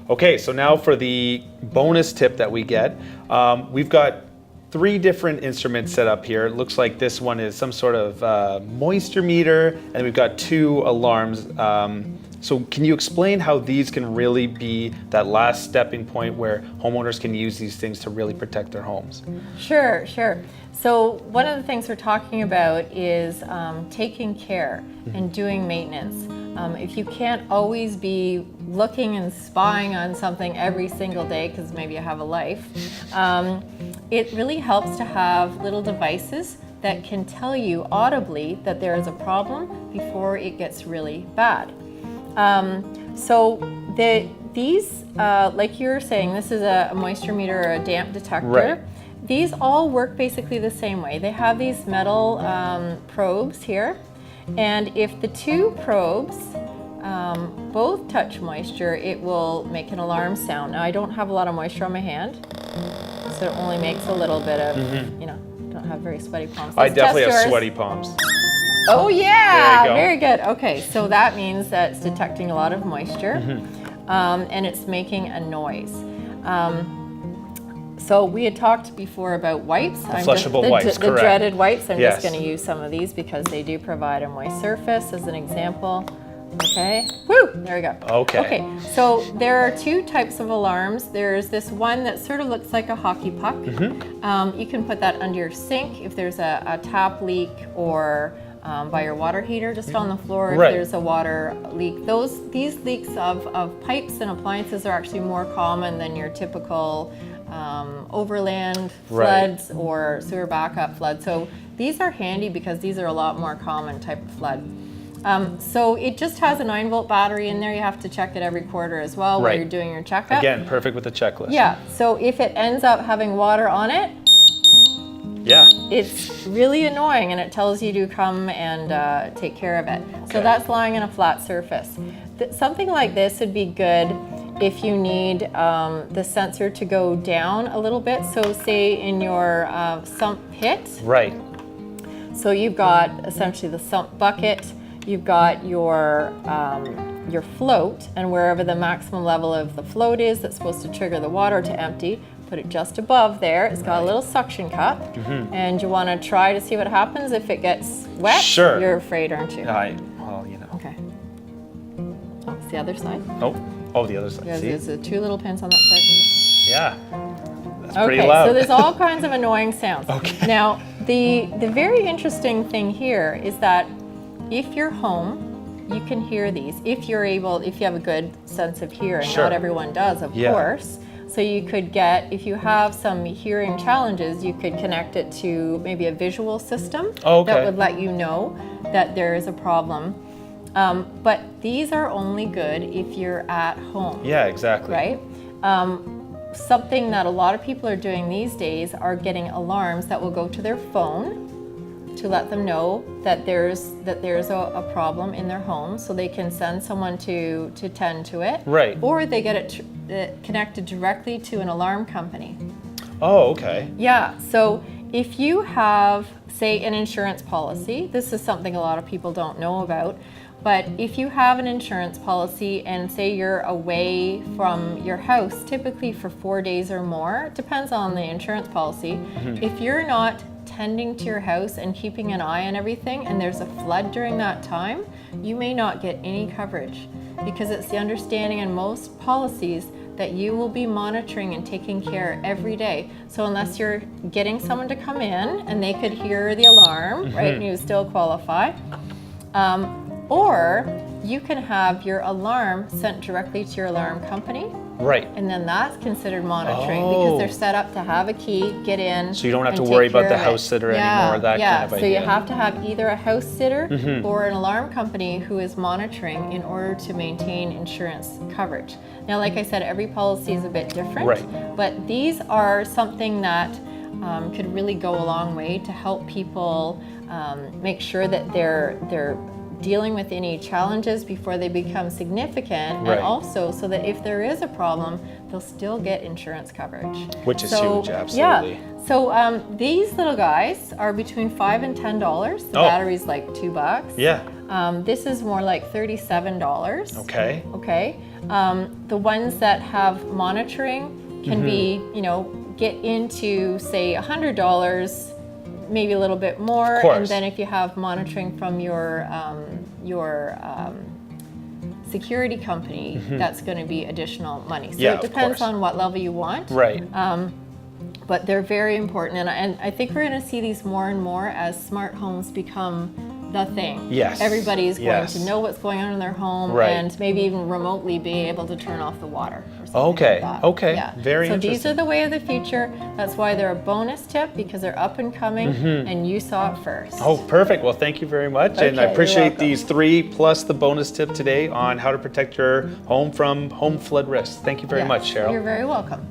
Okay, so now for the bonus tip that we get, we've got 3 different instruments set up here. It looks like this one is some sort of moisture meter, and we've got 2 alarms. So can you explain how these can really be that last stepping point where homeowners can use these things to really protect their homes? Sure. So one of the things we're talking about is taking care and doing maintenance. If you can't always be looking and spying on something every single day, because maybe you have a life, it really helps to have little devices that can tell you audibly that there is a problem before it gets really bad. So these, like you were saying, this is a moisture meter or a damp detector. Right. These all work basically the same way. They have these metal probes here, and if the 2 probes both touch moisture, it will make an alarm sound. Now I don't have a lot of moisture on my hand, so it only makes a little bit of, don't have very sweaty palms. I definitely have sweaty palms. Oh yeah, There you go. very good. Okay, so that means that it's detecting a lot of moisture, and it's making a noise. So we had talked before about wipes. Flushable wipes, the correct. dreaded wipes. I'm Yes. just going to use some of these because they do provide a moist surface as an example. Okay, woo, there we go. Okay. So there are 2 types of alarms. There's this one that sort of looks like a hockey puck. You can put that under your sink if there's a tap leak, or by your water heater just on the floor if there's a water leak. These leaks of pipes and appliances are actually more common than your typical overland floods or sewer backup floods. So these are handy because these are a lot more common type of flood. So it just has a 9-volt battery in there. You have to check it every quarter as well while you're doing your checkup. Again, perfect with the checklist. Yeah, so if it ends up having water on it, it's really annoying, and it tells you to come and take care of it. So that's lying on a flat surface. Something like this would be good if you need the sensor to go down a little bit. So say in your sump pit. Right. So you've got essentially the sump bucket, you've got your float, and wherever the maximum level of the float is that's supposed to trigger the water to empty, put it just above there. It's got a little suction cup, and you want to try to see what happens if it gets wet. Sure. You're afraid, aren't you? Well, you know. Okay. Oh, it's the other side. Oh, the other side. Yeah, See? there's 2 little pins on that side. Yeah. That's pretty loud. So there's all kinds of annoying sounds. Okay. Now, the very interesting thing here is that if you're home, you can hear these. If you have a good sense of hearing. Sure. Not everyone does, of course. So you could get, if you have some hearing challenges, you could connect it to maybe a visual system that would let you know that there is a problem. But these are only good if you're at home. Yeah, exactly. Right? Something that a lot of people are doing these days are getting alarms that will go to their phone to let them know that there's a problem in their home, so they can send someone to tend to it. Right. Or they get it connected directly to an alarm company. Oh, okay. Yeah, so if you have, say, an insurance policy, this is something a lot of people don't know about, but if you have an insurance policy and say you're away from your house, typically for 4 days or more, depends on the insurance policy, if you're not tending to your house and keeping an eye on everything and there's a flood during that time, you may not get any coverage, because it's the understanding in most policies that you will be monitoring and taking care every day. So unless you're getting someone to come in and they could hear the alarm, right, and you still qualify, or you can have your alarm sent directly to your alarm company. Right. And then that's considered monitoring because they're set up to have a key, get in. So you don't have to worry about the house sitter anymore, that kind of idea. So you have to have either a house sitter or an alarm company who is monitoring in order to maintain insurance coverage. Now, like I said, every policy is a bit different, but these are something that could really go a long way to help people make sure that they're dealing with any challenges before they become significant, and also so that if there is a problem, they'll still get insurance coverage. Which is huge, absolutely. Yeah. So these little guys are between $5 and $10. The battery's like $2. Yeah. This is more like $37. Okay. Okay. The ones that have monitoring can be, get into say $100, maybe a little bit more. Of course. And then if you have monitoring from your security company, that's going to be additional money. So Yeah, it of depends course. on what level you want. Right. But they're very important, and I think we're going to see these more and more as smart homes become the thing. Yes. Everybody's going Yes. to know what's going on in their home, Right. and maybe even remotely be able to turn off the water or something Okay, like that. okay. Yeah. Very so interesting. these are the way of the future. That's why they're a bonus tip, because they're up and coming, and you saw it first. Oh, perfect. Well, thank you very much. And I Okay, you're appreciate welcome. these 3 plus the bonus tip today on how to protect your home from home flood risks. Thank you very Yes, much, Cheryl. You're very welcome.